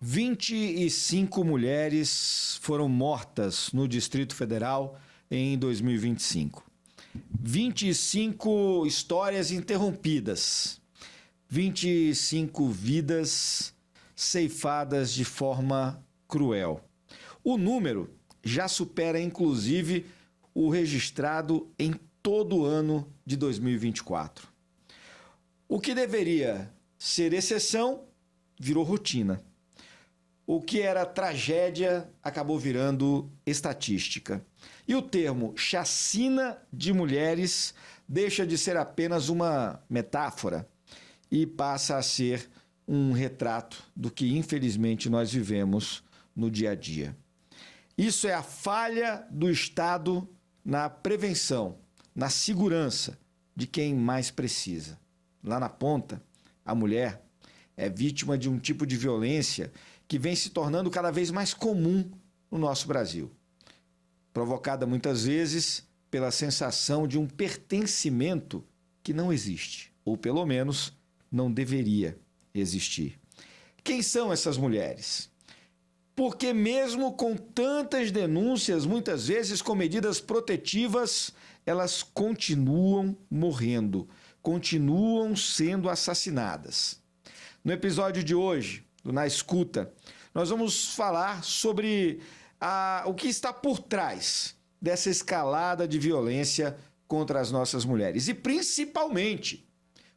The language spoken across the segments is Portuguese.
25 mulheres foram mortas no Distrito Federal em 2025. 25 histórias interrompidas. 25 vidas ceifadas de forma cruel. O número já supera, inclusive, o registrado em todo o ano de 2024. O que deveria ser exceção virou rotina. O que era tragédia acabou virando estatística. E o termo chacina de mulheres deixa de ser apenas uma metáfora e passa a ser um retrato do que infelizmente nós vivemos no dia a dia. Isso é a falha do Estado na prevenção, na segurança de quem mais precisa. Lá na ponta, a mulher é vítima de um tipo de violência que vem se tornando cada vez mais comum no nosso Brasil. Provocada muitas vezes pela sensação de um pertencimento que não existe, ou pelo menos não deveria existir. Quem são essas mulheres? Porque mesmo com tantas denúncias, muitas vezes com medidas protetivas, elas continuam morrendo, continuam sendo assassinadas. No episódio de hoje, do Na Escuta, nós vamos falar sobre o que está por trás dessa escalada de violência contra as nossas mulheres e, principalmente,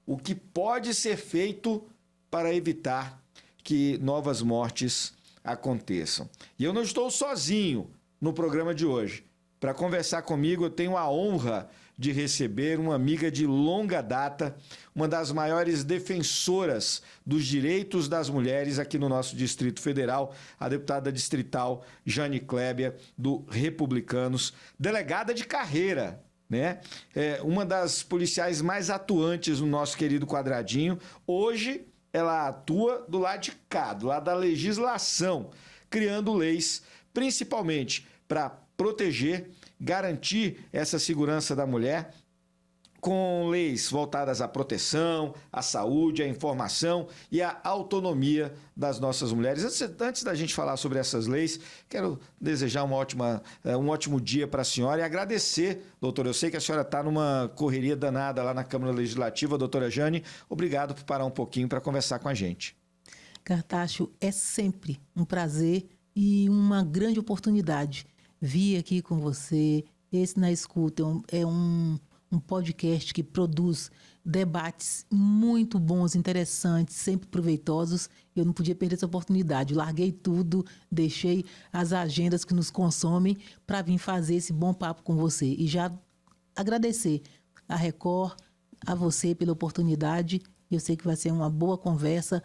o que pode ser feito para evitar que novas mortes aconteçam. E eu não estou sozinho no programa de hoje. Para conversar comigo, eu tenho a honra de receber uma amiga de longa data, uma das maiores defensoras dos direitos das mulheres aqui no nosso Distrito Federal, a deputada distrital Jane Clébia, do Republicanos, delegada de carreira, né? Uma das policiais mais atuantes no nosso querido quadradinho. Hoje, ela atua do lado de cá, do lado da legislação, criando leis, principalmente para proteger, garantir essa segurança da mulher, com leis voltadas à proteção, à saúde, à informação e à autonomia das nossas mulheres. Antes da gente falar sobre essas leis, quero desejar um ótimo dia para a senhora e agradecer, doutora. Eu sei que a senhora está numa correria danada lá na Câmara Legislativa, doutora Jane. Obrigado por parar um pouquinho para conversar com a gente. Cartacho, é sempre um prazer e uma grande oportunidade vir aqui com você. Esse Na Escuta é um podcast que produz debates muito bons, interessantes, sempre proveitosos. Eu não podia perder essa oportunidade. Eu larguei tudo, deixei as agendas que nos consomem para vir fazer esse bom papo com você. E já agradecer a Record, a você pela oportunidade. Eu sei que vai ser uma boa conversa.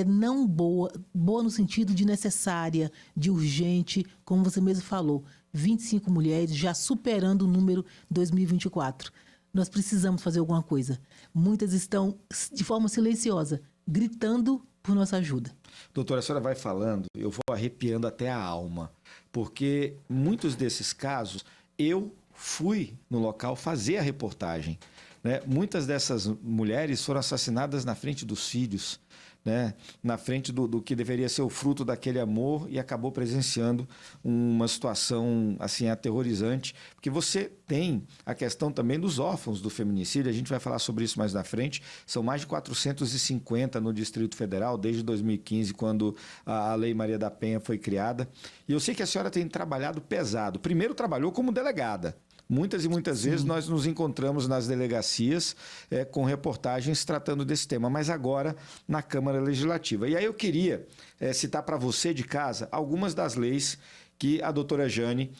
Não boa no sentido de necessária, de urgente, como você mesmo falou. 25 mulheres já superando o número 2024. Nós precisamos fazer alguma coisa. Muitas estão de forma silenciosa, gritando por nossa ajuda. Doutora, a senhora vai falando, eu vou arrepiando até a alma, porque muitos desses casos eu fui no local fazer a reportagem, né? Muitas dessas mulheres foram assassinadas na frente dos filhos, né? Na frente do que deveria ser o fruto daquele amor, e acabou presenciando uma situação assim aterrorizante, porque você tem a questão também dos órfãos do feminicídio. A gente vai falar sobre isso mais na frente. São mais de 450 no Distrito Federal desde 2015, quando a Lei Maria da Penha foi criada. E eu sei que a senhora tem trabalhado pesado. Primeiro trabalhou como delegada. Muitas e muitas vezes nós nos encontramos nas delegacias com reportagens tratando desse tema, mas agora na Câmara Legislativa. E aí eu queria citar para você de casa algumas das leis que a doutora Jane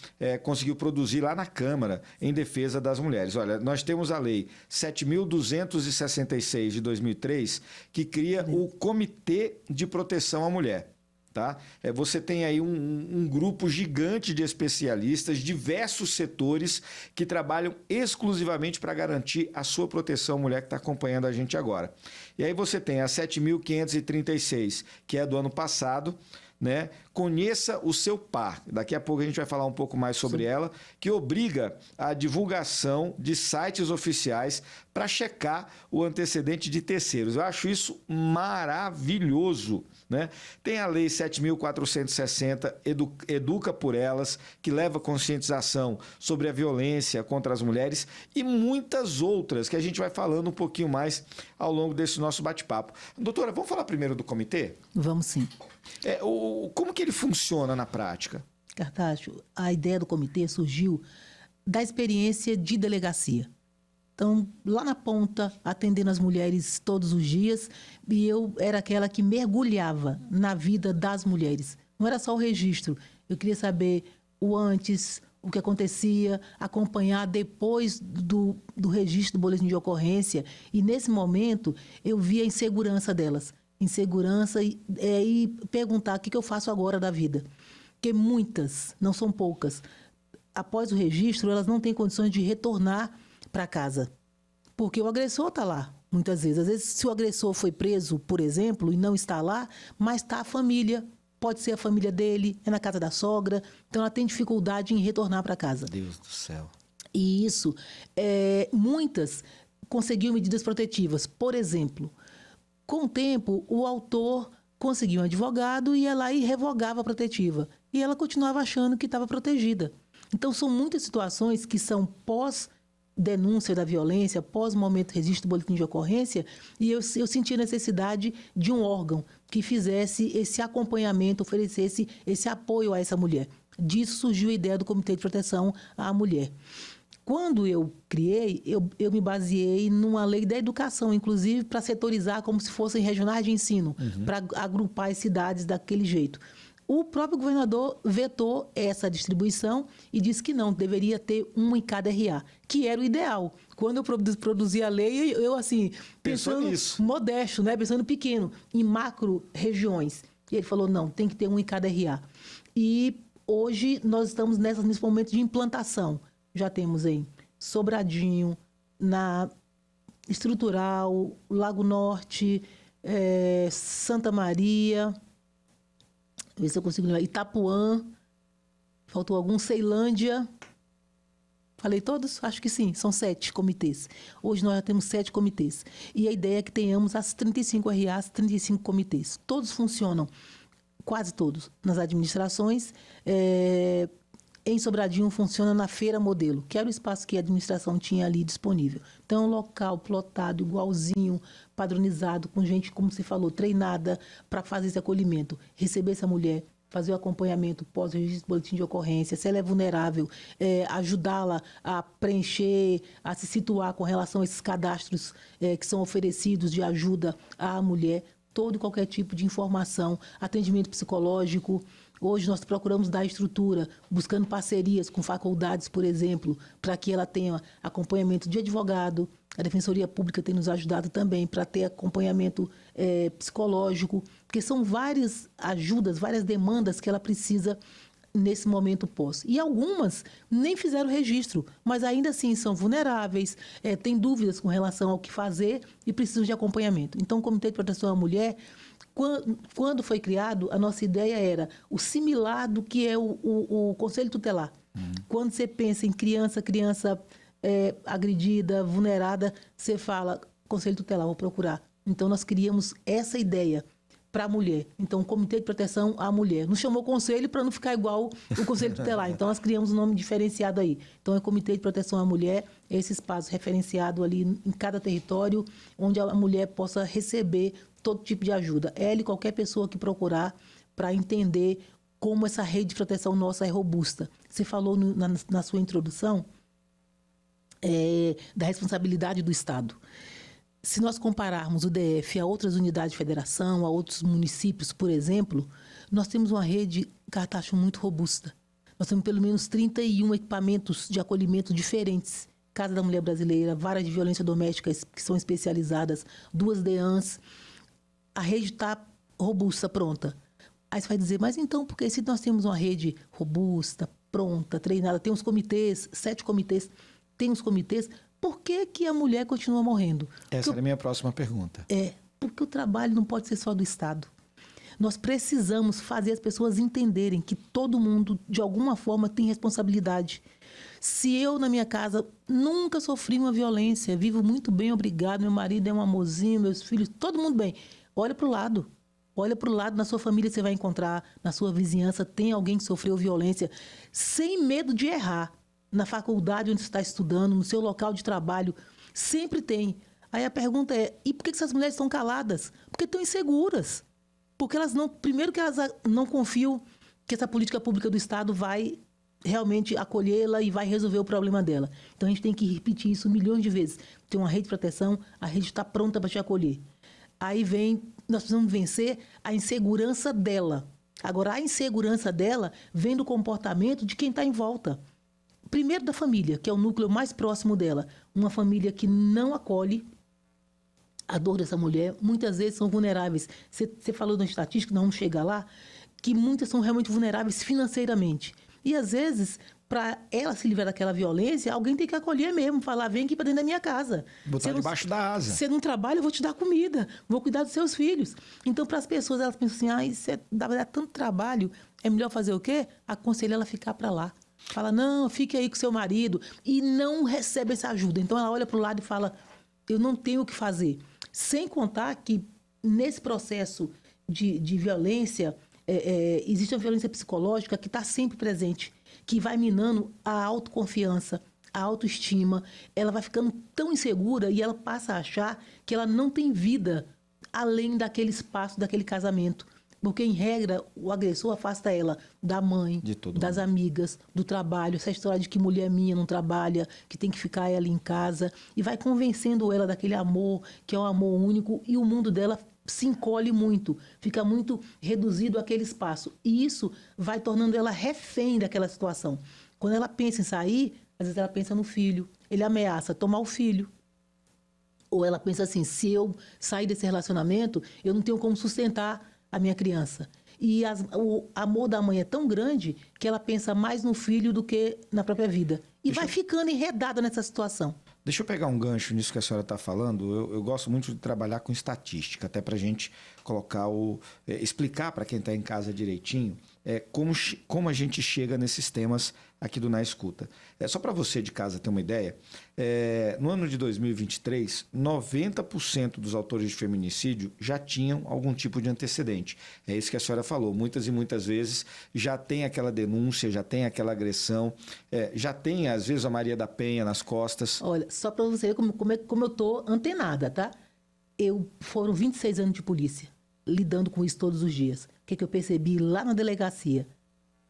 conseguiu produzir lá na Câmara em defesa das mulheres. Olha, nós temos a Lei 7.266 de 2003, que cria o Comitê de Proteção à Mulher. Tá? Você tem aí um grupo gigante de especialistas, diversos setores que trabalham exclusivamente para garantir a sua proteção, mulher que está acompanhando a gente agora. E aí você tem a 7.536, que é do ano passado, né, Conheça o Seu Par. Daqui a pouco a gente vai falar um pouco mais sobre ela, que obriga a divulgação de sites oficiais para checar o antecedente de terceiros. Eu acho isso maravilhoso, né? Tem a Lei 7.460, Educa por Elas, que leva conscientização sobre a violência contra as mulheres e muitas outras que a gente vai falando um pouquinho mais ao longo desse nosso bate-papo. Doutora, vamos falar primeiro do comitê? Vamos sim. Como que ele funciona na prática? Cartacho, a ideia do comitê surgiu da experiência de delegacia. Então, lá na ponta, atendendo as mulheres todos os dias, e eu era aquela que mergulhava na vida das mulheres. Não era só o registro. Eu queria saber o antes, o que acontecia, acompanhar depois do registro do boletim de ocorrência. E, nesse momento, eu via a insegurança delas. Insegurança e perguntar o que eu faço agora da vida. Porque muitas, não são poucas, após o registro, elas não têm condições de retornar para casa. Porque o agressor está lá, muitas vezes. Às vezes, se o agressor foi preso, por exemplo, e não está lá, mas está a família. Pode ser a família dele, é na casa da sogra. Então, ela tem dificuldade em retornar para casa. Deus do céu. E isso, muitas conseguiam medidas protetivas. Por exemplo, com o tempo, o autor conseguia um advogado e ia lá e revogava a protetiva. E ela continuava achando que estava protegida. Então, são muitas situações que são pós-denúncia da violência, pós-momento de registro do boletim de ocorrência, e eu senti a necessidade de um órgão que fizesse esse acompanhamento, oferecesse esse apoio a essa mulher. Disso surgiu a ideia do Comitê de Proteção à Mulher. Quando eu criei, eu me baseei numa lei da educação, inclusive para setorizar como se fossem regionais de ensino, para agrupar as cidades daquele jeito. O próprio governador vetou essa distribuição e disse que não, deveria ter uma em cada RA, que era o ideal. Quando eu produzi a lei, eu assim, pensando modesto, né? Pensando pequeno, em macro regiões. E ele falou, não, tem que ter um em cada RA. E hoje nós estamos nesse momento de implantação. Já temos em Sobradinho, na Estrutural, Lago Norte, Santa Maria, ver se eu consigo lembrar, Itapuã, faltou algum, Ceilândia. Falei todos? Acho que sim, são 7 comitês. Hoje nós já temos 7 comitês. E a ideia é que tenhamos as 35 RAs, 35 comitês. Todos funcionam, quase todos, nas administrações. Em Sobradinho funciona na Feira Modelo, que era o espaço que a administração tinha ali disponível. Então, um local plotado, igualzinho, padronizado, com gente, como você falou, treinada para fazer esse acolhimento. Receber essa mulher, fazer o acompanhamento pós-registro do boletim de ocorrência, se ela é vulnerável, ajudá-la a preencher, a se situar com relação a esses cadastros que são oferecidos de ajuda à mulher, todo e qualquer tipo de informação, atendimento psicológico. Hoje nós procuramos dar estrutura, buscando parcerias com faculdades, por exemplo, para que ela tenha acompanhamento de advogado. A Defensoria Pública tem nos ajudado também para ter acompanhamento psicológico, porque são várias ajudas, várias demandas que ela precisa nesse momento pós. E algumas nem fizeram registro, mas ainda assim são vulneráveis, têm dúvidas com relação ao que fazer e precisam de acompanhamento. Então, o Comitê de Proteção à Mulher, quando foi criado, a nossa ideia era o similar do que é o Conselho Tutelar. Quando você pensa em criança agredida, vulnerada, você fala, Conselho Tutelar, vou procurar. Então, nós criamos essa ideia para a mulher. Então, o Comitê de Proteção à Mulher. Nos chamou conselho para não ficar igual o Conselho Tutelar. Então, nós criamos um nome diferenciado aí. Então, é Comitê de Proteção à Mulher, esse espaço referenciado ali em cada território, onde a mulher possa receber todo tipo de ajuda. Ela e qualquer pessoa que procurar para entender como essa rede de proteção nossa é robusta. Você falou na sua introdução da responsabilidade do Estado. Se nós compararmos o DF a outras unidades de federação, a outros municípios, por exemplo, nós temos uma rede, Cartacho, muito robusta. Nós temos pelo menos 31 equipamentos de acolhimento diferentes. Casa da Mulher Brasileira, varas de violência doméstica que são especializadas, 2 DEANs. A rede está robusta, pronta. Aí você vai dizer, mas então, porque se nós temos uma rede robusta, pronta, treinada, tem uns comitês, 7 comitês, tem uns comitês, por que a mulher continua morrendo? Essa era a minha próxima pergunta. Porque o trabalho não pode ser só do Estado. Nós precisamos fazer as pessoas entenderem que todo mundo, de alguma forma, tem responsabilidade. Se eu, na minha casa, nunca sofri uma violência, vivo muito bem, obrigado, meu marido é um amorzinho, meus filhos, todo mundo bem. Olha para o lado. Olha para o lado, na sua família você vai encontrar, na sua vizinhança tem alguém que sofreu violência, sem medo de errar. Na faculdade onde você está estudando, no seu local de trabalho, sempre tem. Aí a pergunta é, e por que essas mulheres estão caladas? Porque estão inseguras. Porque elas não, primeiro que elas não confiam que essa política pública do Estado vai realmente acolhê-la e vai resolver o problema dela. Então a gente tem que repetir isso milhões de vezes. Tem uma rede de proteção, a rede está pronta para te acolher. Aí nós precisamos vencer a insegurança dela. Agora, a insegurança dela vem do comportamento de quem está em volta. Primeiro da família, que é o núcleo mais próximo dela. Uma família que não acolhe a dor dessa mulher, muitas vezes são vulneráveis. Você falou de uma estatística, não vamos chegar lá, que muitas são realmente vulneráveis financeiramente. E, às vezes, para ela se livrar daquela violência, alguém tem que acolher mesmo, falar, vem aqui para dentro da minha casa. Botar debaixo da asa. Você não trabalha, eu vou te dar comida, vou cuidar dos seus filhos. Então, para as pessoas, elas pensam assim, isso dá tanto trabalho, é melhor fazer o quê? Aconselhar ela a ficar para lá. Fala, não, fique aí com seu marido. E não recebe essa ajuda. Então, ela olha para o lado e fala, eu não tenho o que fazer. Sem contar que, nesse processo de violência, existe uma violência psicológica que está sempre presente, que vai minando a autoconfiança, a autoestima. Ela vai ficando tão insegura e ela passa a achar que ela não tem vida além daquele espaço, daquele casamento. Porque, em regra, o agressor afasta ela da mãe, das amigas, do trabalho. Essa história de que mulher minha não trabalha, que tem que ficar ela em casa. E vai convencendo ela daquele amor, que é um amor único. E o mundo dela se encolhe muito, fica muito reduzido àquele espaço. E isso vai tornando ela refém daquela situação. Quando ela pensa em sair, às vezes ela pensa no filho. Ele ameaça tomar o filho. Ou ela pensa assim, se eu sair desse relacionamento, eu não tenho como sustentar a minha criança. E o amor da mãe é tão grande que ela pensa mais no filho do que na própria vida. E vai ficando enredada nessa situação. Deixa eu pegar um gancho nisso que a senhora está falando. Eu gosto muito de trabalhar com estatística, até para a gente colocar explicar para quem está em casa direitinho como a gente chega nesses temas aqui do Na Escuta. Só para você de casa ter uma ideia, no ano de 2023, 90% dos autores de feminicídio já tinham algum tipo de antecedente. É isso que a senhora falou. Muitas e muitas vezes já tem aquela denúncia, já tem aquela agressão, já tem, às vezes, a Maria da Penha nas costas. Olha, só para você ver como eu estou antenada, tá? Foram 26 anos de polícia, lidando com isso todos os dias. O que eu percebi lá na delegacia?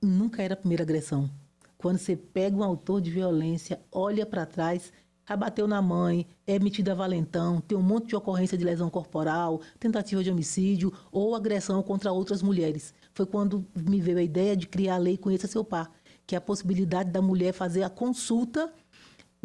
Nunca era a primeira agressão. Quando você pega um autor de violência, olha para trás, abateu na mãe, é metida a valentão, tem um monte de ocorrência de lesão corporal, tentativa de homicídio ou agressão contra outras mulheres. Foi quando me veio a ideia de criar a lei Conheça Seu Par, que é a possibilidade da mulher fazer a consulta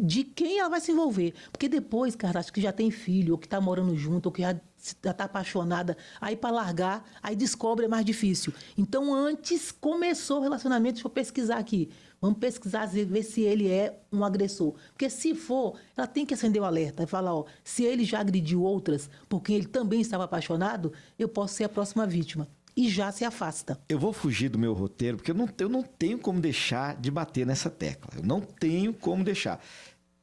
de quem ela vai se envolver. Porque depois, cara, acho que já tem filho, ou que está morando junto, ou que já está apaixonada, aí para largar, aí descobre é mais difícil. Então, antes começou o relacionamento, deixa eu pesquisar aqui. Vamos pesquisar, ver se ele é um agressor. Porque se for, ela tem que acender o alerta e falar, se ele já agrediu outras, porque ele também estava apaixonado, eu posso ser a próxima vítima. E já se afasta. Eu vou fugir do meu roteiro, porque eu não tenho como deixar de bater nessa tecla. Eu não tenho como deixar.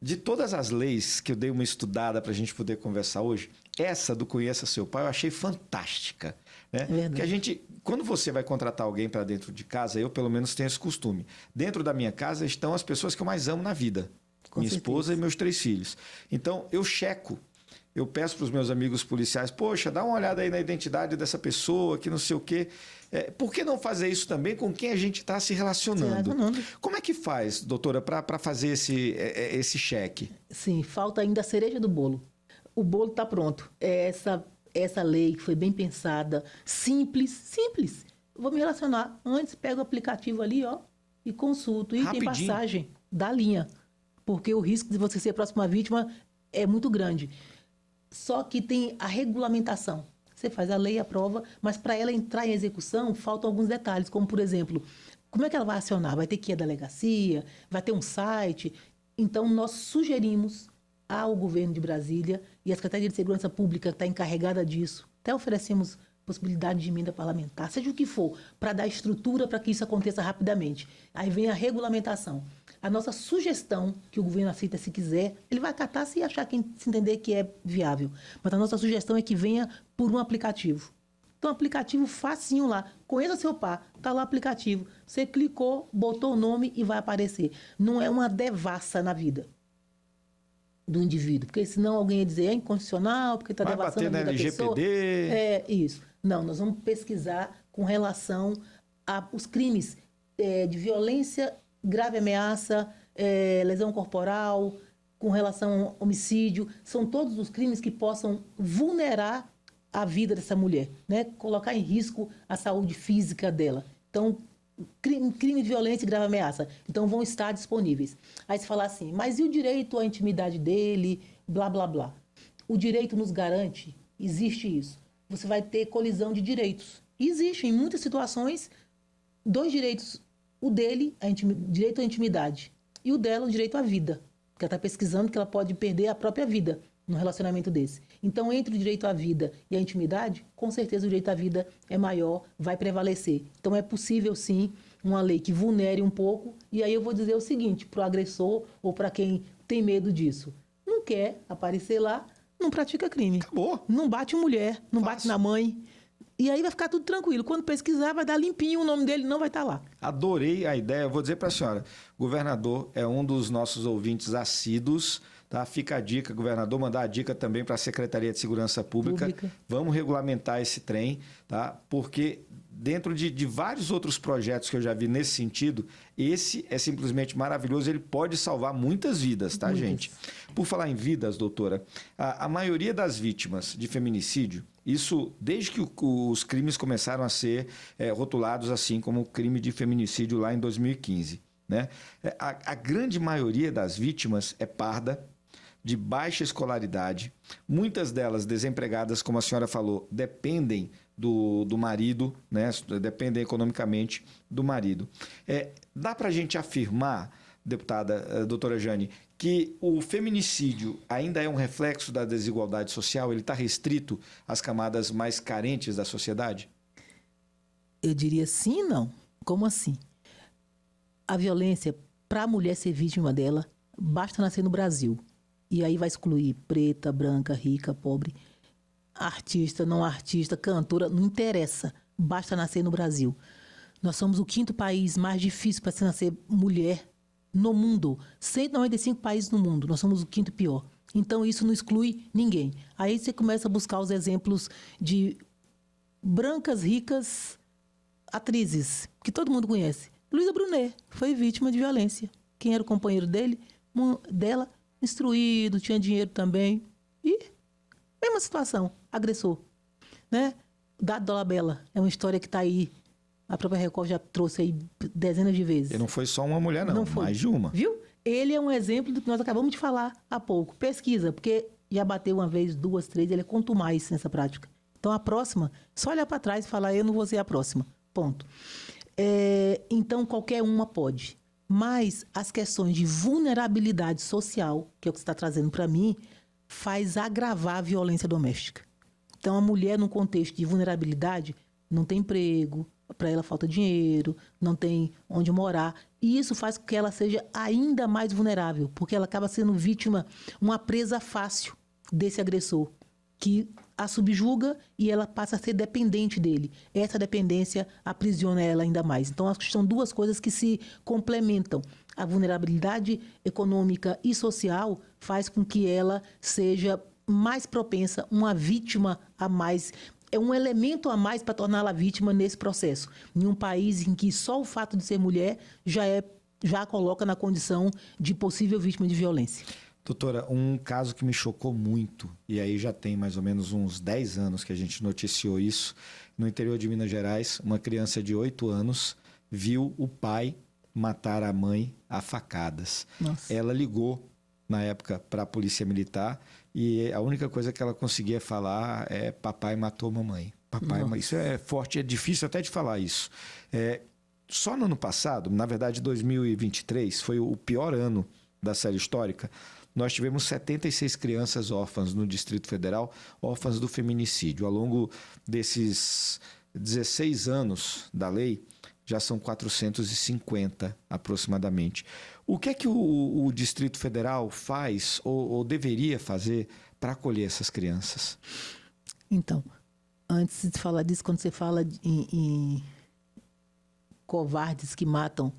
De todas as leis que eu dei uma estudada para a gente poder conversar hoje, essa do Conheça Seu Pai eu achei fantástica. Né? É verdade. Porque quando você vai contratar alguém para dentro de casa, eu pelo menos tenho esse costume. Dentro da minha casa estão as pessoas que eu mais amo na vida. Minha esposa e meus 3 filhos. Então, eu checo. Eu peço para os meus amigos policiais, poxa, dá uma olhada aí na identidade dessa pessoa, que não sei o quê. Por que não fazer isso também com quem a gente está se relacionando? Como é que faz, doutora, para fazer esse cheque? Sim, falta ainda a cereja do bolo. O bolo está pronto. Essa lei foi bem pensada, simples. Vou me relacionar. Antes, pego o aplicativo ali, e consulto. E Rapidinho. tem passagem da linha. Porque o risco de você ser a próxima vítima é muito grande. Só que tem a regulamentação. Você faz a lei, aprova, mas para ela entrar em execução, faltam alguns detalhes, como, por exemplo, como é que ela vai acionar? Vai ter que ir à delegacia? Vai ter um site? Então, nós sugerimos ao governo de Brasília e a Secretaria de Segurança Pública, que está encarregada disso, até oferecemos possibilidade de emenda parlamentar, seja o que for, para dar estrutura para que isso aconteça rapidamente. Aí vem a regulamentação. A nossa sugestão, que o governo aceita se quiser, ele vai acatar se achar se entender que é viável. Mas a nossa sugestão é que venha por um aplicativo. Então, um aplicativo facinho lá. Conheça seu par, está lá o aplicativo. Você clicou, botou o nome e vai aparecer. Não é uma devassa na vida do indivíduo, porque senão alguém ia dizer é inconstitucional, porque está devassando a vida da pessoa. Vai bater na LGPD. É isso. Não, nós vamos pesquisar com relação aos crimes de violência, grave ameaça, lesão corporal, com relação ao homicídio. São todos os crimes que possam vulnerar a vida dessa mulher, né? Colocar em risco a saúde física dela. Então, crime de violência e grave ameaça. Então, vão estar disponíveis. Aí você fala assim, mas e o direito à intimidade dele, blá, blá, blá. O direito nos garante, existe isso. Você vai ter colisão de direitos. E existe, em muitas situações, dois direitos. O dele, direito à intimidade. E o dela, o direito à vida. Porque ela está pesquisando que ela pode perder a própria vida num relacionamento desse. Então, entre o direito à vida e a intimidade, com certeza o direito à vida é maior, vai prevalecer. Então, é possível, sim, uma lei que vulnere um pouco. E aí eu vou dizer o seguinte, para o agressor ou para quem tem medo disso. Não quer aparecer lá, não pratica crime. Acabou. Não bate em mulher, não Fácil. bate na mãe. E aí vai ficar tudo tranquilo. Quando pesquisar, vai dar limpinho, o nome dele não vai estar lá. Adorei a ideia. Eu vou dizer para a senhora, governador é um dos nossos ouvintes assíduos. Tá? Fica a dica, governador, mandar a dica também para a Secretaria de Segurança Pública. Vamos regulamentar esse trem, tá? Porque dentro de vários outros projetos que eu já vi nesse sentido, esse é simplesmente maravilhoso, ele pode salvar muitas vidas, tá, gente? Por falar em vidas, doutora, a maioria das vítimas de feminicídio, isso desde que os crimes começaram a ser rotulados assim como crime de feminicídio lá em 2015, né? A grande maioria das vítimas é parda, de baixa escolaridade, muitas delas desempregadas, como a senhora falou, dependem do marido, né? Dependem economicamente do marido. Dá para a gente afirmar, deputada, doutora Jane, que o feminicídio ainda é um reflexo da desigualdade social? Ele está restrito às camadas mais carentes da sociedade? Eu diria sim e não. Como assim? A violência, para a mulher ser vítima dela, basta nascer no Brasil. E aí vai excluir preta, branca, rica, pobre, artista, não artista, cantora, não interessa. Basta nascer no Brasil. Nós somos o 5º país mais difícil para se nascer mulher no mundo. 195 países no mundo, nós somos o 5º pior. Então isso não exclui ninguém. Aí você começa a buscar os exemplos de brancas, ricas, atrizes, que todo mundo conhece. Luísa Brunet foi vítima de violência. Quem era o companheiro dela? Instruído, tinha dinheiro também. E mesma situação, agressor. Né? Dado Dolabella é uma história que está aí. A própria Record já trouxe aí dezenas de vezes. E não foi só uma mulher, não foi. Mais de uma. Viu? Ele é um exemplo do que nós acabamos de falar há pouco. Pesquisa, porque já bateu uma vez, 2, 3, ele é quanto mais nessa prática. Então, a próxima, só olhar para trás e falar, eu não vou ser a próxima. Ponto. Então, qualquer uma pode. Mas as questões de vulnerabilidade social, que é o que você está trazendo para mim, faz agravar a violência doméstica. Então, a mulher, num contexto de vulnerabilidade, não tem emprego, para ela falta dinheiro, não tem onde morar. E isso faz com que ela seja ainda mais vulnerável, porque ela acaba sendo vítima, uma presa fácil desse agressor, que a subjuga e ela passa a ser dependente dele. Essa dependência aprisiona ela ainda mais. Então, acho que são duas coisas que se complementam. A vulnerabilidade econômica e social faz com que ela seja mais propensa, uma vítima a mais. É um elemento a mais para torná-la vítima nesse processo. Em um país em que só o fato de ser mulher já a coloca na condição de possível vítima de violência. Doutora, um caso que me chocou muito, e aí já tem mais ou menos uns 10 anos que a gente noticiou isso, no interior de Minas Gerais, uma criança de 8 anos viu o pai matar a mãe a facadas. Nossa. Ela ligou, na época, para a polícia militar e a única coisa que ela conseguia falar é papai matou mamãe. Isso é forte, é difícil até de falar isso. Só no ano passado, na verdade 2023, foi o pior ano da série histórica. nós tivemos 76 crianças órfãs no Distrito Federal, órfãs do feminicídio. Ao longo desses 16 anos da lei, já são 450 aproximadamente. O que é que o Distrito Federal faz ou deveria fazer para acolher essas crianças? Então, antes de falar disso, quando você fala em covardes que matam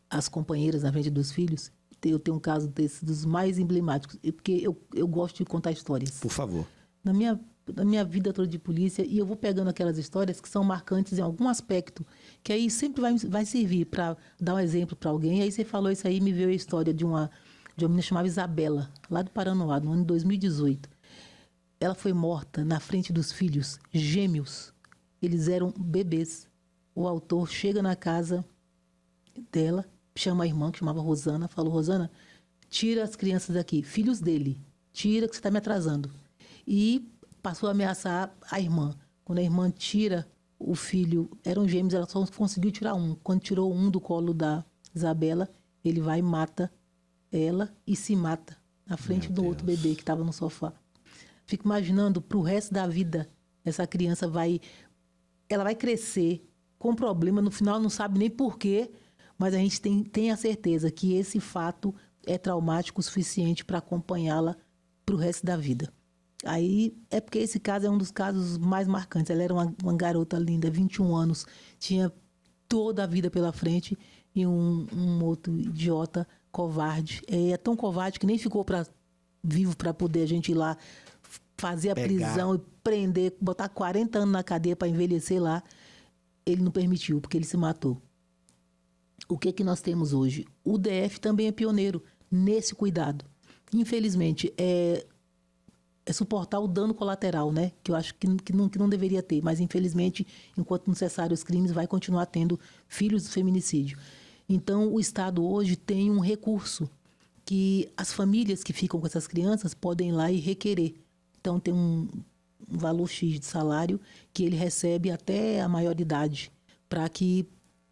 as companheiras na frente dos filhos, eu tenho um caso desses, dos mais emblemáticos, porque eu gosto de contar histórias. Por favor. Na minha vida toda de polícia, e eu vou pegando aquelas histórias que são marcantes em algum aspecto, que aí sempre vai servir para dar um exemplo para alguém. E aí você falou isso aí, me veio a história de uma menina chamada Isabela, lá do Paranoá, no ano de 2018. Ela foi morta na frente dos filhos, gêmeos. Eles eram bebês. O autor chega na casa dela, chama a irmã, que chamava Rosana, falou: Rosana, tira as crianças daqui, filhos dele, tira que você está me atrasando. E passou a ameaçar a irmã. Quando a irmã tira o filho, eram gêmeos, ela só conseguiu tirar um. Quando tirou um do colo da Isabela, ele vai e mata ela e se mata na frente do outro bebê que estava no sofá. Fico imaginando, para o resto da vida, essa criança ela vai crescer com problema, no final não sabe nem porquê, mas a gente tem a certeza que esse fato é traumático o suficiente para acompanhá-la para o resto da vida. Aí é porque esse caso é um dos casos mais marcantes. Ela era uma garota linda, 21 anos, tinha toda a vida pela frente, e um outro idiota covarde. É tão covarde que nem ficou vivo para poder a gente ir lá fazer a prisão e prender, botar 40 anos na cadeia para envelhecer lá. Ele não permitiu, porque ele se matou. O que nós temos hoje? O DF também é pioneiro nesse cuidado. Infelizmente, é suportar o dano colateral, né? Que eu acho que não deveria ter, mas infelizmente, enquanto não cessarem os crimes, vai continuar tendo filhos do feminicídio. Então, o Estado hoje tem um recurso que as famílias que ficam com essas crianças podem ir lá e requerer. Então, tem um valor X de salário que ele recebe até a maioridade, para que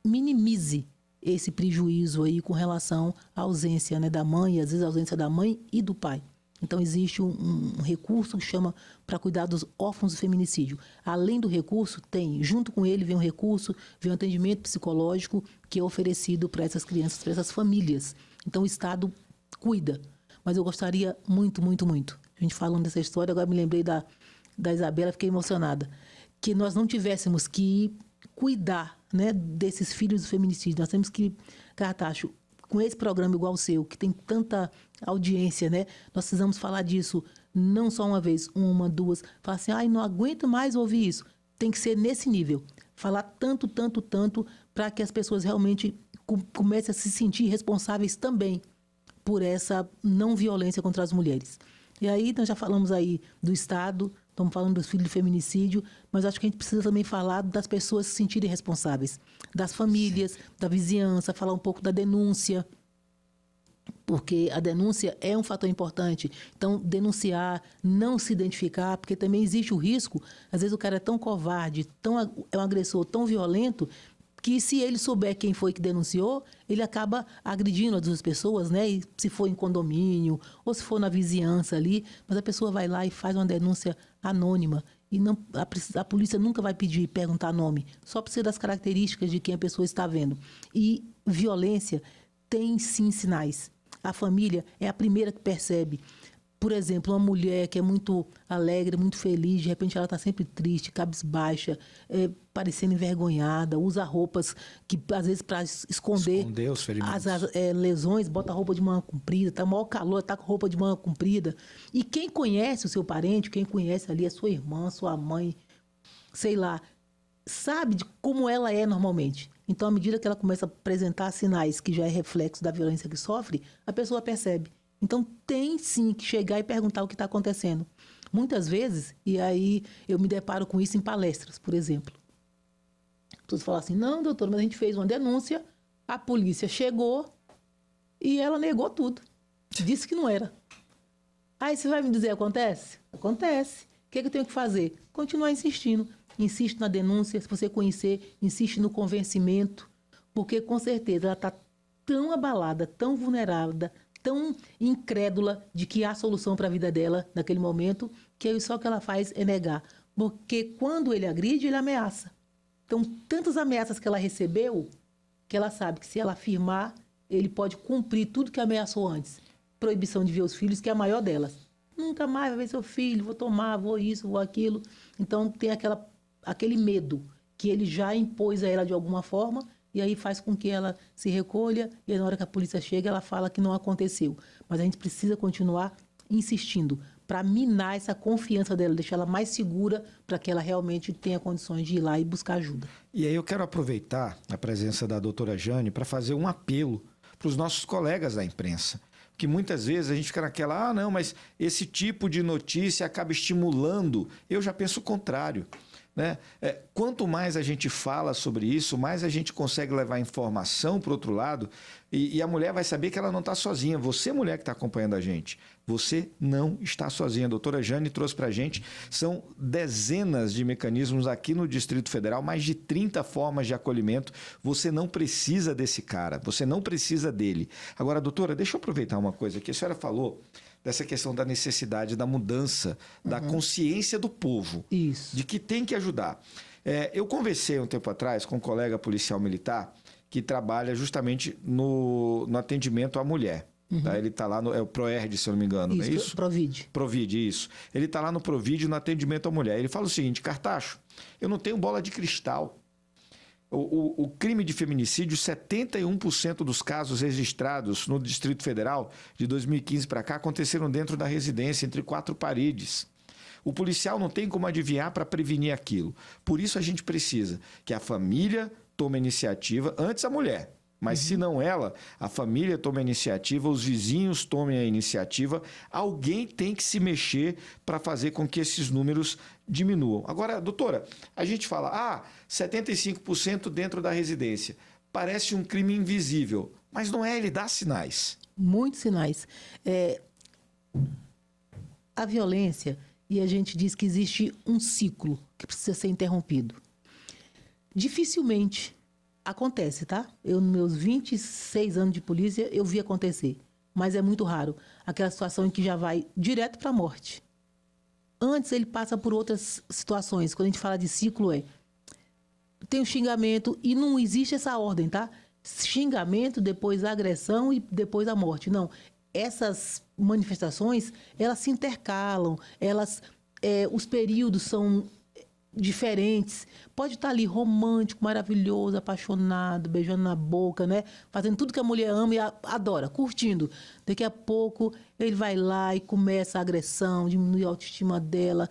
minimize esse prejuízo aí com relação à ausência, né, da mãe, às vezes a ausência da mãe e do pai. Então, existe um recurso que chama para cuidar dos órfãos do feminicídio. Além do recurso, junto com ele vem um recurso, vem um atendimento psicológico que é oferecido para essas crianças, para essas famílias. Então, o Estado cuida. Mas eu gostaria muito, muito, muito. A gente falando dessa história, agora me lembrei da Isabela, fiquei emocionada. Que nós não tivéssemos que cuidar, né, desses filhos do feminicídio. Nós temos que, Cartacho, com esse programa igual o seu, que tem tanta audiência, né? Nós precisamos falar disso não só uma vez, uma, duas. Falar assim, não aguento mais ouvir isso. Tem que ser nesse nível. Falar tanto, tanto, tanto, para que as pessoas realmente comecem a se sentir responsáveis também por essa não violência contra as mulheres. E aí, nós já falamos aí do Estado, estamos falando dos filhos de feminicídio, mas acho que a gente precisa também falar das pessoas se sentirem responsáveis, das famílias, da vizinhança, falar um pouco da denúncia, porque a denúncia é um fator importante. Então, denunciar, não se identificar, porque também existe o risco, às vezes o cara é tão covarde, é um agressor tão violento, que se ele souber quem foi que denunciou, ele acaba agredindo as duas pessoas, né? E se for em condomínio, ou se for na vizinhança ali, mas a pessoa vai lá e faz uma denúncia anônima. E não, a polícia nunca vai perguntar nome, só precisa das características de quem a pessoa está vendo. E violência tem sim sinais. A família é a primeira que percebe. Por exemplo, uma mulher que é muito alegre, muito feliz, de repente ela está sempre triste, cabisbaixa, parecendo envergonhada, usa roupas que, às vezes, para esconder os ferimentos. as lesões, bota roupa de manga comprida, está maior calor, está com roupa de manga comprida. E quem conhece o seu parente, quem conhece ali a sua irmã, sua mãe, sei lá, sabe de como ela é normalmente. Então, à medida que ela começa a apresentar sinais que já é reflexo da violência que sofre, a pessoa percebe. Então, tem sim que chegar e perguntar o que está acontecendo. Muitas vezes, e aí eu me deparo com isso em palestras, por exemplo. As pessoas falam assim, não, doutor, mas a gente fez uma denúncia, a polícia chegou e ela negou tudo. Disse que não era. Aí você vai me dizer, acontece? Acontece. O que eu tenho que fazer? Continuar insistindo. Insiste na denúncia, se você conhecer, insiste no convencimento, porque com certeza ela está tão abalada, tão vulnerável, tão incrédula de que há solução para a vida dela naquele momento, que aí só o que ela faz é negar. Porque quando ele agride, ele ameaça. Então, tantas ameaças que ela recebeu, que ela sabe que se ela afirmar, ele pode cumprir tudo que ameaçou antes. Proibição de ver os filhos, que é a maior delas. Nunca mais vai ver seu filho, vou tomar, vou isso, vou aquilo. Então, tem aquele medo que ele já impôs a ela de alguma forma, e aí faz com que ela se recolha, e aí, na hora que a polícia chega, ela fala que não aconteceu. Mas a gente precisa continuar insistindo para minar essa confiança dela, deixar ela mais segura para que ela realmente tenha condições de ir lá e buscar ajuda. E aí eu quero aproveitar a presença da doutora Jane para fazer um apelo para os nossos colegas da imprensa. Que muitas vezes a gente fica naquela, não, mas esse tipo de notícia acaba estimulando. Eu já penso o contrário. Né? Quanto mais a gente fala sobre isso, mais a gente consegue levar informação para o outro lado e a mulher vai saber que ela não está sozinha. Você, mulher que está acompanhando a gente, você não está sozinha. A doutora Jane trouxe para a gente, são dezenas de mecanismos aqui no Distrito Federal, mais de 30 formas de acolhimento. Você não precisa desse cara, você não precisa dele. Agora, doutora, deixa eu aproveitar uma coisa que a senhora falou dessa questão da necessidade da mudança, da consciência do povo. Isso. De que tem que ajudar. Eu conversei um tempo atrás com um colega policial militar que trabalha justamente no atendimento à mulher. Tá? Ele está lá é o ProERD, se eu não me engano, isso, não é isso? Provide. Provide, isso. Ele está lá no Provide, no atendimento à mulher. Ele fala o seguinte, Cartacho, eu não tenho bola de cristal. O crime de feminicídio, 71% dos casos registrados no Distrito Federal de 2015 para cá aconteceram dentro da residência, entre 4 paredes. O policial não tem como adivinhar para prevenir aquilo. Por isso a gente precisa que a família tome a iniciativa, antes a mulher. Mas se não ela, a família toma a iniciativa, os vizinhos tomem a iniciativa, alguém tem que se mexer para fazer com que esses números diminuam. Agora, doutora, a gente fala, 75% dentro da residência. Parece um crime invisível, mas não é, ele dá sinais. Muitos sinais. A violência, e a gente diz que existe um ciclo que precisa ser interrompido. Dificilmente acontece, tá? Eu, nos meus 26 anos de polícia, eu vi acontecer. Mas é muito raro. Aquela situação em que já vai direto para a morte. Antes, ele passa por outras situações. Quando a gente fala de ciclo, tem o xingamento e não existe essa ordem, tá? Xingamento, depois a agressão e depois a morte. Não. Essas manifestações, elas se intercalam. Os períodos são diferentes. Pode estar ali romântico, maravilhoso, apaixonado, beijando na boca, né? Fazendo tudo que a mulher ama e adora, curtindo. Daqui a pouco ele vai lá e começa a agressão, diminui a autoestima dela.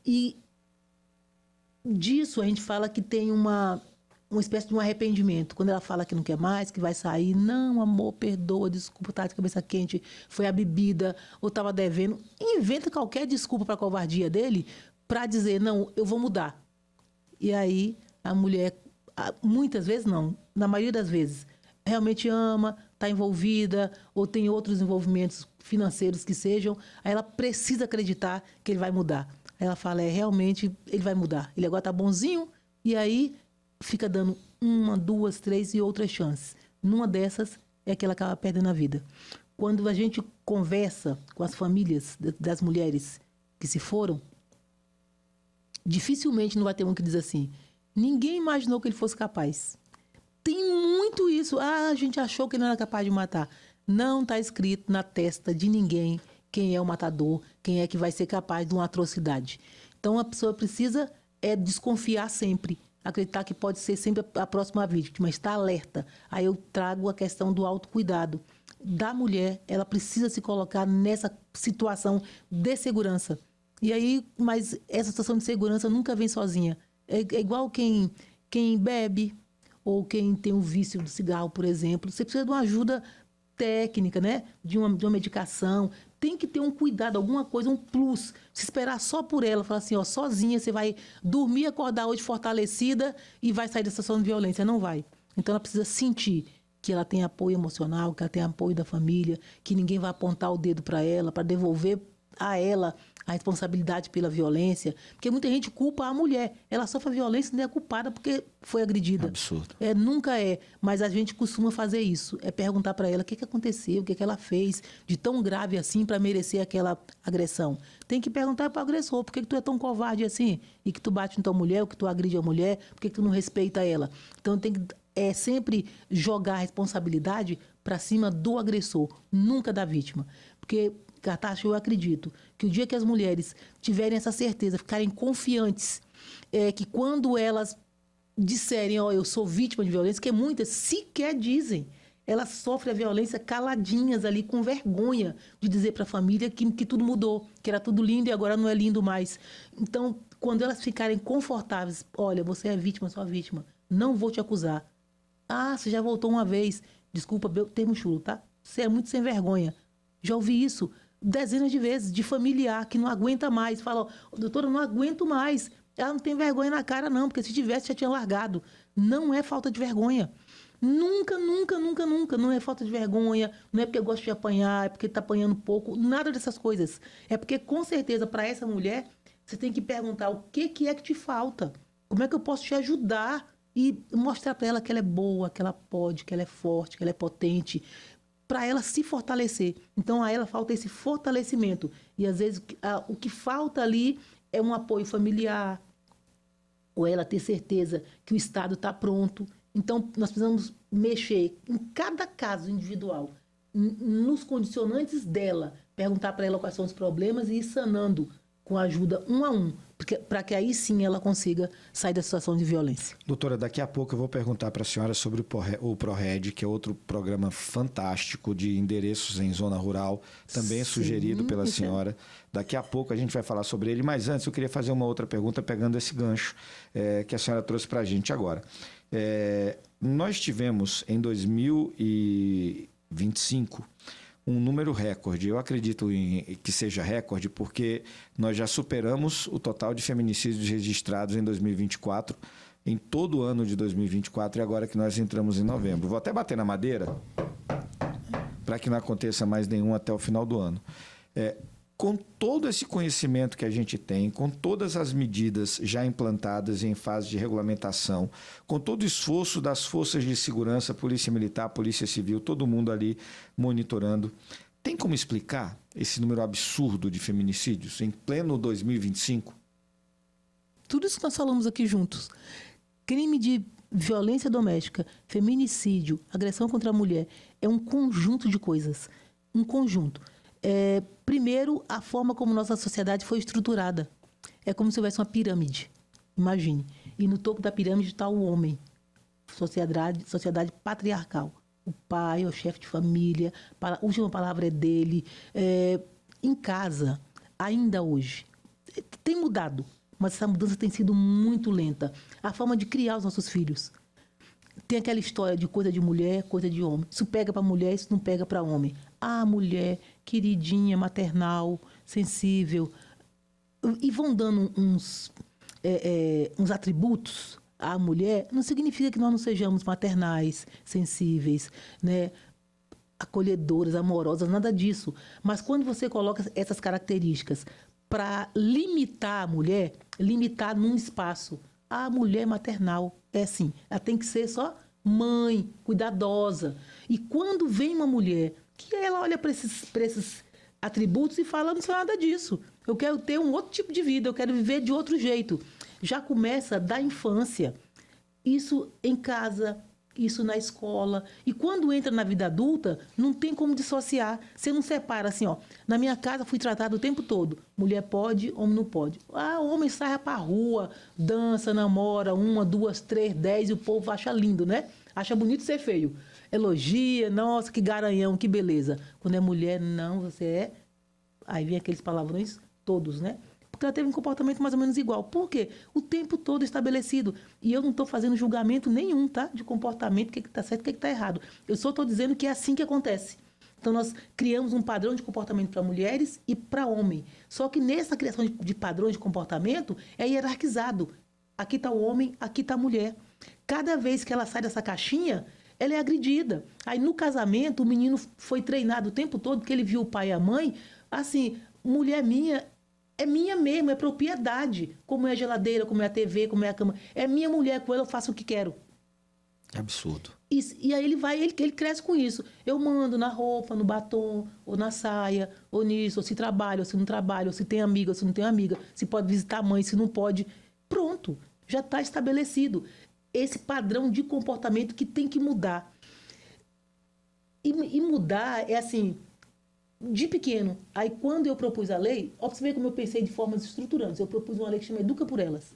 E disso a gente fala que tem uma espécie de um arrependimento. Quando ela fala que não quer mais, que vai sair, não, amor, perdoa, desculpa, tá de cabeça quente, foi a bebida, ou estava devendo. Inventa qualquer desculpa para a covardia dele para dizer, não, eu vou mudar. E aí a mulher, muitas vezes não, na maioria das vezes, realmente ama, está envolvida, ou tem outros envolvimentos financeiros que sejam, aí ela precisa acreditar que ele vai mudar. Aí ela fala, realmente ele vai mudar. Ele agora está bonzinho, e aí fica dando 1, 2, 3 e outras chances. Numa dessas é que ela acaba perdendo a vida. Quando a gente conversa com as famílias das mulheres que se foram, dificilmente não vai ter um que diz assim, ninguém imaginou que ele fosse capaz. Tem muito isso. A gente achou que ele não era capaz de matar. Não está escrito na testa de ninguém quem é o matador, quem é que vai ser capaz de uma atrocidade. Então, a pessoa precisa desconfiar sempre, acreditar que pode ser sempre a próxima vítima, estar alerta. Aí eu trago a questão do autocuidado da mulher. Ela precisa se colocar nessa situação de segurança. E aí, mas essa situação de segurança nunca vem sozinha. É igual quem bebe ou quem tem o vício do cigarro, por exemplo. Você precisa de uma ajuda técnica, né? De uma medicação. Tem que ter um cuidado, alguma coisa, um plus. Se esperar só por ela, falar assim, sozinha, você vai dormir, acordar hoje fortalecida e vai sair dessa situação de violência. Não vai. Então, ela precisa sentir que ela tem apoio emocional, que ela tem apoio da família, que ninguém vai apontar o dedo para ela, para devolver a ela a responsabilidade pela violência, porque muita gente culpa a mulher. Ela sofre a violência e não é culpada porque foi agredida. Absurdo. Nunca é, mas a gente costuma fazer isso. É perguntar para ela o que aconteceu, o que ela fez de tão grave assim para merecer aquela agressão. Tem que perguntar para o agressor, por que tu é tão covarde assim? E que tu bate em tua mulher, ou que tu agride a mulher, por que tu não respeita ela? Então tem que sempre jogar a responsabilidade para cima do agressor, nunca da vítima. Porque, Cartacho, eu acredito que o dia que as mulheres tiverem essa certeza, ficarem confiantes, que quando elas disserem, eu sou vítima de violência, que muitas sequer dizem, elas sofrem a violência caladinhas ali, com vergonha de dizer para a família que tudo mudou, que era tudo lindo e agora não é lindo mais. Então, quando elas ficarem confortáveis, olha, você é vítima, sou vítima, não vou te acusar. Ah, você já voltou uma vez, desculpa, termo chulo, tá? Você é muito sem vergonha. Já ouvi isso dezenas de vezes, de familiar que não aguenta mais. Fala, doutora, eu não aguento mais. Ela não tem vergonha na cara, não, porque se tivesse, já tinha largado. Não é falta de vergonha. Nunca, nunca, nunca, nunca. Não é falta de vergonha, não é porque gosta de apanhar, é porque está apanhando pouco, nada dessas coisas. É porque, com certeza, para essa mulher, você tem que perguntar o que é que te falta. Como é que eu posso te ajudar? E mostrar para ela que ela é boa, que ela pode, que ela é forte, que ela é potente, para ela se fortalecer. Então, a ela falta esse fortalecimento. E, às vezes, o que falta ali é um apoio familiar, ou ela ter certeza que o Estado está pronto. Então, nós precisamos mexer em cada caso individual, nos condicionantes dela, perguntar para ela quais são os problemas e ir sanando com ajuda um a um, para que aí sim ela consiga sair da situação de violência. Doutora, daqui a pouco eu vou perguntar para a senhora sobre o ProRed, que é outro programa fantástico de endereços em zona rural, também sugerido pela senhora. Daqui a pouco a gente vai falar sobre ele, mas antes eu queria fazer uma outra pergunta pegando esse gancho que a senhora trouxe para a gente agora. Nós tivemos em 2025 um número recorde. Eu acredito que seja recorde porque nós já superamos o total de feminicídios registrados em 2024, em todo o ano de 2024 e agora que nós entramos em novembro. Vou até bater na madeira para que não aconteça mais nenhum até o final do ano. Com todo esse conhecimento que a gente tem, com todas as medidas já implantadas em fase de regulamentação, com todo o esforço das forças de segurança, Polícia Militar, Polícia Civil, todo mundo ali monitorando, tem como explicar esse número absurdo de feminicídios em pleno 2025? Tudo isso que nós falamos aqui juntos. Crime de violência doméstica, feminicídio, agressão contra a mulher, é um conjunto de coisas. Um conjunto. Primeiro, a forma como nossa sociedade foi estruturada. É como se houvesse uma pirâmide, imagine. E no topo da pirâmide está o homem. Sociedade patriarcal. O pai é o chefe de família, a última palavra é dele. Em casa, ainda hoje, tem mudado, mas essa mudança tem sido muito lenta. A forma de criar os nossos filhos. Tem aquela história de coisa de mulher, coisa de homem. Isso pega para mulher, isso não pega para homem. A mulher, queridinha, maternal, sensível. E vão dando uns atributos à mulher, não significa que nós não sejamos maternais, sensíveis, né? Acolhedoras, amorosas, nada disso. Mas quando você coloca essas características para limitar a mulher, limitar num espaço, a mulher maternal é assim, ela tem que ser só mãe, cuidadosa. E quando vem uma mulher que ela olha para esses atributos e fala, não sou nada disso, eu quero ter um outro tipo de vida, eu quero viver de outro jeito. Já começa da infância, isso em casa, isso na escola. E quando entra na vida adulta, não tem como dissociar. Você não separa assim, na minha casa fui tratada o tempo todo. Mulher pode, homem não pode. Homem sai para a rua, dança, namora, 1, 2, 3, 10, e o povo acha lindo, né? Acha bonito ser feio. Elogia, nossa, que garanhão, que beleza. Quando é mulher, não, você é... Aí vem aqueles palavrões todos, né? Porque ela teve um comportamento mais ou menos igual. Por quê? O tempo todo estabelecido. E eu não estou fazendo julgamento nenhum, tá? De comportamento, o que está certo, o que está errado. Eu só estou dizendo que é assim que acontece. Então, nós criamos um padrão de comportamento para mulheres e para homem. Só que nessa criação de padrões de comportamento é hierarquizado. Aqui está o homem, aqui está a mulher. Cada vez que ela sai dessa caixinha, ela é agredida. Aí, no casamento, o menino foi treinado o tempo todo, porque ele viu o pai e a mãe, assim, mulher minha é minha mesmo, é propriedade. Como é a geladeira, como é a TV, como é a cama. É minha mulher, com ela eu faço o que quero. É absurdo. E aí ele cresce com isso. Eu mando na roupa, no batom, ou na saia, ou nisso, ou se trabalha, ou se não trabalha, ou se tem amiga, ou se não tem amiga, se pode visitar a mãe, se não pode. Pronto, já está estabelecido. Esse padrão de comportamento que tem que mudar. E mudar é assim, de pequeno. Aí quando eu propus a lei, ó, pra você ver como eu pensei de formas estruturantes. Eu propus uma lei que chama Educa por Elas.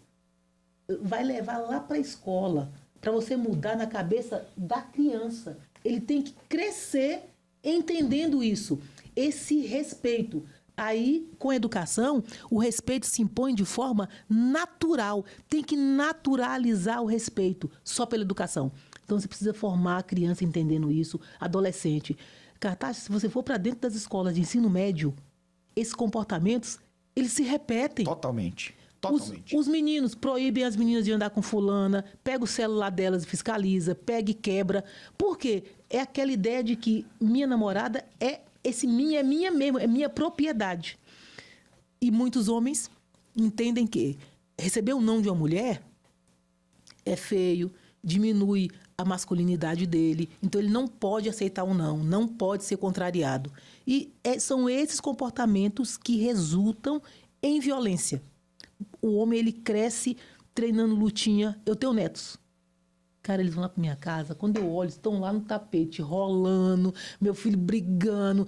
Vai levar lá para a escola, para você mudar na cabeça da criança. Ele tem que crescer entendendo isso, esse respeito. Aí, com a educação, o respeito se impõe de forma natural. Tem que naturalizar o respeito só pela educação. Então, você precisa formar a criança entendendo isso, adolescente. Cartaz, se você for para dentro das escolas de ensino médio, esses comportamentos, eles se repetem. Totalmente. Os meninos proíbem as meninas de andar com fulana, pega o celular delas e fiscaliza, pega e quebra. Por quê? É aquela ideia de que minha namorada é minha mesmo, é minha propriedade. E muitos homens entendem que receber o não de uma mulher é feio, diminui a masculinidade dele, então ele não pode aceitar um não pode ser contrariado. E são esses comportamentos que resultam em violência. O homem, ele cresce treinando lutinha. Eu tenho netos. Cara, eles vão lá pra minha casa, quando eu olho, estão lá no tapete, rolando, meu filho brigando.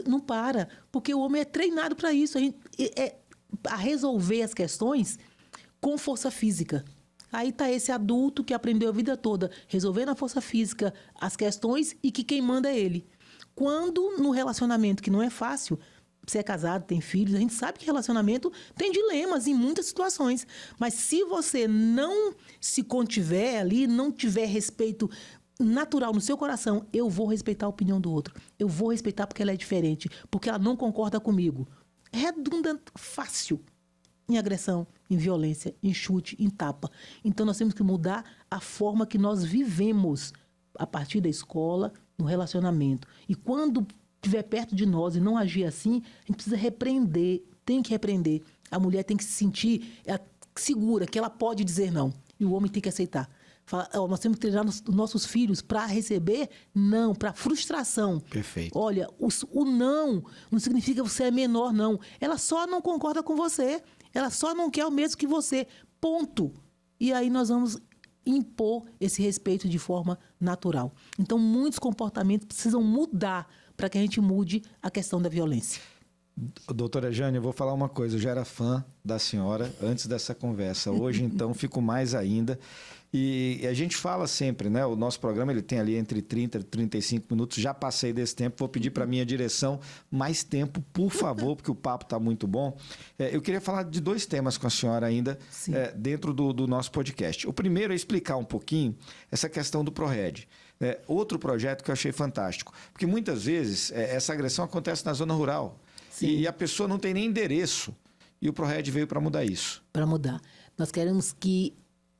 Não para, porque o homem é treinado para isso, a resolver as questões com força física. Aí tá esse adulto que aprendeu a vida toda resolvendo a força física as questões e que quem manda é ele. Quando no relacionamento, que não é fácil, você é casado, tem filhos, a gente sabe que relacionamento tem dilemas em muitas situações. Mas se você não se contiver ali, não tiver respeito natural no seu coração, eu vou respeitar a opinião do outro. Eu vou respeitar porque ela é diferente, porque ela não concorda comigo. Redunda fácil em agressão, em violência, em chute, em tapa. Então nós temos que mudar a forma que nós vivemos a partir da escola, no relacionamento. E quando estiver perto de nós e não agir assim, a gente precisa repreender, tem que repreender. A mulher tem que se sentir segura, que ela pode dizer não. E o homem tem que aceitar. Nós temos que treinar os nossos filhos para receber não, para frustração. Perfeito. Olha, o não significa que você é menor, não. Ela só não concorda com você. Ela só não quer o mesmo que você. Ponto. E aí nós vamos impor esse respeito de forma natural. Então, muitos comportamentos precisam mudar para que a gente mude a questão da violência. Doutora Jane, eu vou falar uma coisa. Eu já era fã da senhora antes dessa conversa. Hoje, então, fico mais ainda. E a gente fala sempre, né? O nosso programa ele tem ali entre 30 e 35 minutos. Já passei desse tempo. Vou pedir para a minha direção mais tempo, por favor, porque o papo está muito bom. Eu queria falar de 2 temas com a senhora ainda dentro do nosso podcast. O primeiro é explicar um pouquinho essa questão do ProRed. Outro projeto que eu achei fantástico. Porque muitas vezes essa agressão acontece na zona rural. E a pessoa não tem nem endereço. E o ProRed veio para mudar isso. Para mudar. Nós queremos que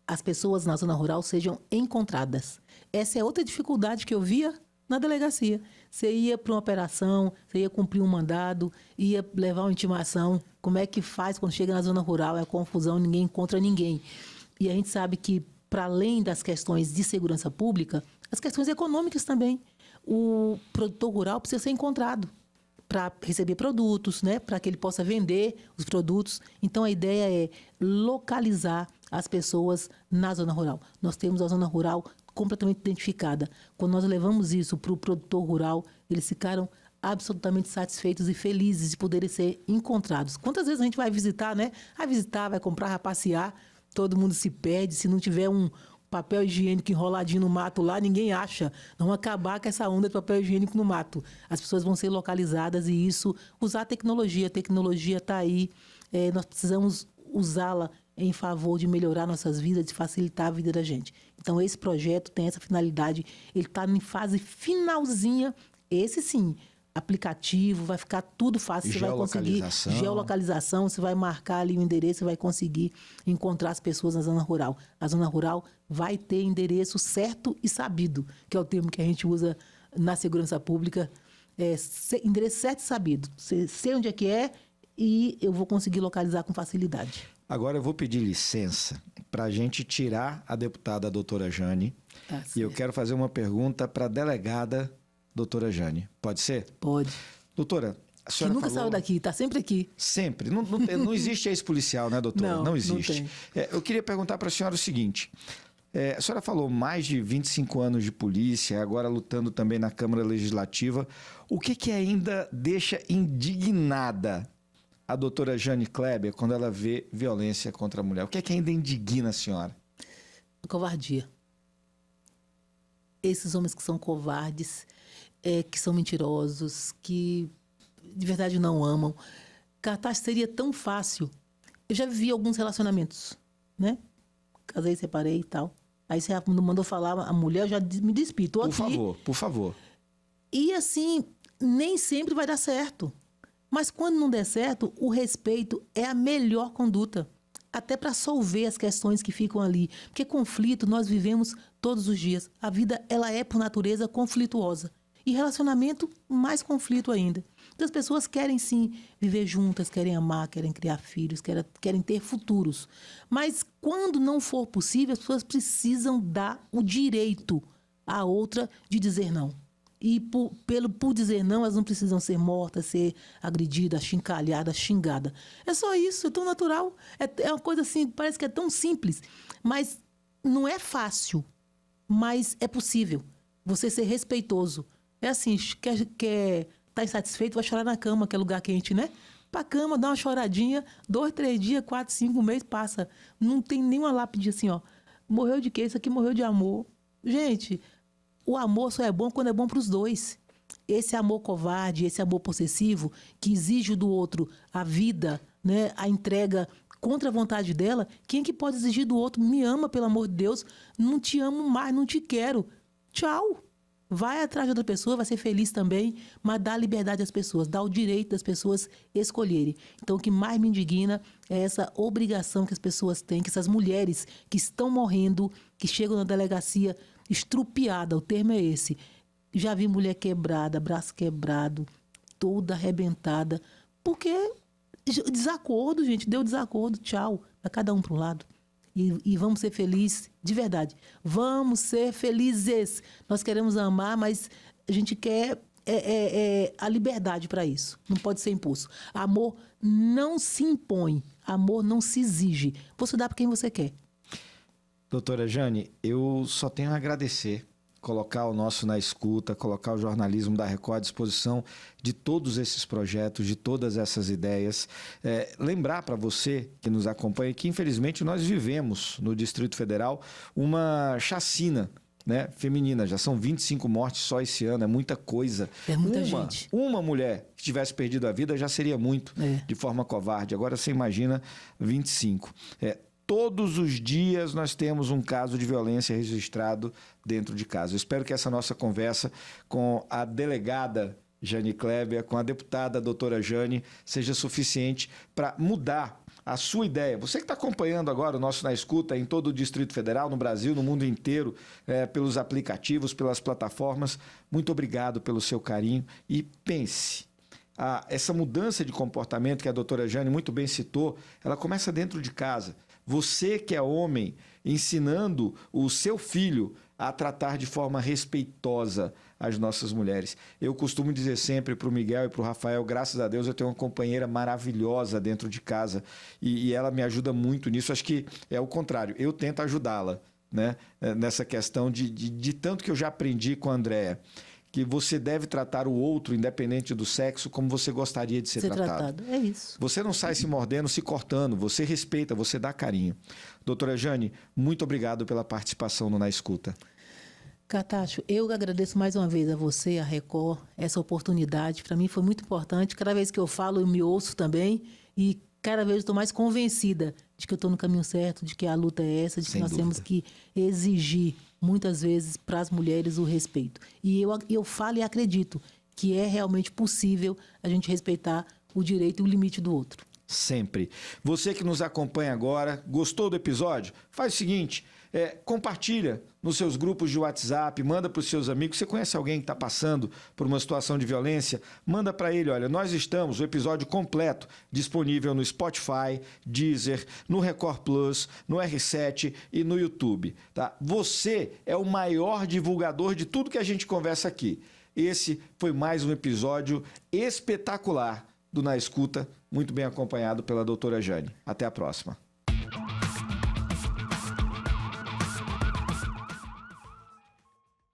as pessoas na zona rural sejam encontradas. Essa é outra dificuldade que eu via na delegacia. Você ia para uma operação, você ia cumprir um mandado, ia levar uma intimação. Como é que faz quando chega na zona rural? É confusão, ninguém encontra ninguém. E a gente sabe que, para além das questões de segurança pública, as questões econômicas também. O produtor rural precisa ser encontrado para receber produtos, né? Para que ele possa vender os produtos. Então, a ideia é localizar as pessoas na zona rural. Nós temos a zona rural completamente identificada. Quando nós levamos isso para o produtor rural, eles ficaram absolutamente satisfeitos e felizes de poderem ser encontrados. Quantas vezes a gente vai visitar, né? Vai visitar, vai comprar, vai passear, todo mundo se perde. Se não tiver um papel higiênico enroladinho no mato lá, ninguém acha. Vamos acabar com essa onda de papel higiênico no mato. As pessoas vão ser localizadas e isso, usar a tecnologia. A tecnologia está aí. Nós precisamos usá-la em favor de melhorar nossas vidas, de facilitar a vida da gente. Então, esse projeto tem essa finalidade. Ele está em fase finalzinha. Esse, sim, aplicativo, vai ficar tudo fácil. Você vai conseguir geolocalização, você vai marcar ali o endereço, você vai conseguir encontrar as pessoas na zona rural. A zona rural vai ter endereço certo e sabido, que é o termo que a gente usa na segurança pública. Endereço certo e sabido. Você sei onde é que é, e eu vou conseguir localizar com facilidade. Agora eu vou pedir licença para a gente tirar a deputada doutora Jane. Tá E eu certo. quero fazer uma pergunta para a delegada doutora Jane. Pode ser? Pode. Doutora, a Que senhora nunca falou... saiu daqui, tá sempre aqui. Sempre. Não existe ex-policial, né, doutora? Não existe. tem. Eu queria perguntar para a senhora o seguinte. A senhora falou mais de 25 anos de polícia, agora lutando também na Câmara Legislativa. O que ainda deixa indignada a doutora Jane Kleber quando ela vê violência contra a mulher? O que ainda indigna a senhora? Covardia. Esses homens que são covardes, que são mentirosos, que de verdade não amam. Cartaz seria tão fácil. Eu já vivi alguns relacionamentos, né? Casei, separei e tal. Aí você mandou falar, a mulher, eu já me despi, tô aqui. Por favor. E assim, nem sempre vai dar certo. Mas quando não der certo, o respeito é a melhor conduta. Até para solver as questões que ficam ali. Porque conflito nós vivemos todos os dias. A vida, ela é, por natureza, conflituosa. E relacionamento, mais conflito ainda. Então, as pessoas querem, sim, viver juntas, querem amar, querem criar filhos, querem ter futuros. Mas, quando não for possível, as pessoas precisam dar o direito à outra de dizer não. E, por dizer não, elas não precisam ser mortas, ser agredidas, achincalhadas, xingadas. É só isso, é tão natural. É uma coisa assim, parece que é tão simples. Mas não é fácil, mas é possível. Você ser respeitoso. É assim, quer tá insatisfeito, vai chorar na cama, que é lugar quente, né? Pra cama, dá uma choradinha, 2, 3 dias, 4, 5 meses, passa. Não tem nenhuma lápide assim, ó. Morreu de quê? Isso aqui morreu de amor. Gente, o amor só é bom quando é bom pros dois. Esse amor covarde, esse amor possessivo, que exige do outro a vida, né? A entrega contra a vontade dela, quem que pode exigir do outro? Me ama, pelo amor de Deus, não te amo mais, não te quero. Tchau. Vai atrás de outra pessoa, vai ser feliz também, mas dá liberdade às pessoas, dá o direito das pessoas escolherem. Então, o que mais me indigna é essa obrigação que as pessoas têm, que essas mulheres que estão morrendo, que chegam na delegacia estrupiada, o termo é esse. Já vi mulher quebrada, braço quebrado, toda arrebentada, porque desacordo, gente, deu desacordo, tchau, vai cada um para um lado. E vamos ser felizes, de verdade. Vamos ser felizes. Nós queremos amar, mas a gente quer a liberdade para isso. Não pode ser impulso. Amor não se impõe. Amor não se exige. Você dá para quem você quer. Doutora Jane, eu só tenho a agradecer. Colocar o nosso na escuta, colocar o jornalismo da Record à disposição de todos esses projetos, de todas essas ideias. Lembrar para você que nos acompanha que, infelizmente, nós vivemos no Distrito Federal uma chacina, né, feminina. Já são 25 mortes só esse ano, é muita coisa. É muita gente. Uma mulher que tivesse perdido a vida já seria muito, de forma covarde. Agora você imagina 25. Todos os dias nós temos um caso de violência registrado dentro de casa. Eu espero que essa nossa conversa com a delegada Jane Kleber, com a deputada doutora Jane, seja suficiente para mudar a sua ideia. Você que está acompanhando agora o nosso Na Escuta em todo o Distrito Federal, no Brasil, no mundo inteiro, pelos aplicativos, pelas plataformas, muito obrigado pelo seu carinho e pense. Essa mudança de comportamento que a doutora Jane muito bem citou, ela começa dentro de casa. Você que é homem, ensinando o seu filho a tratar de forma respeitosa as nossas mulheres. Eu costumo dizer sempre para o Miguel e para o Rafael, graças a Deus eu tenho uma companheira maravilhosa dentro de casa e ela me ajuda muito nisso. Acho que é o contrário, eu tento ajudá-la, né? Nessa questão de tanto que eu já aprendi com a Andréa, que você deve tratar o outro, independente do sexo, como você gostaria de ser tratado. É isso. Você não sai se mordendo, se cortando, você respeita, você dá carinho. Doutora Jane, muito obrigado pela participação no Na Escuta. Catacho, eu agradeço mais uma vez a você, a Record, essa oportunidade. Para mim foi muito importante. Cada vez que eu falo, eu me ouço também e cada vez estou mais convencida de que eu estou no caminho certo, de que a luta é essa, de que nós temos que exigir, muitas vezes, para as mulheres o respeito. E eu falo e acredito que é realmente possível a gente respeitar o direito e o limite do outro. sempre. Você que nos acompanha agora, gostou do episódio? Faz o seguinte, compartilha nos seus grupos de WhatsApp, manda para os seus amigos. Você conhece alguém que está passando por uma situação de violência? Manda para ele, olha, nós estamos, o episódio completo, disponível no Spotify, Deezer, no Record Plus, no R7 e no YouTube. Tá? Você é o maior divulgador de tudo que a gente conversa aqui. Esse foi mais um episódio espetacular do Na Escuta, muito bem acompanhado pela doutora Jane. Até a próxima.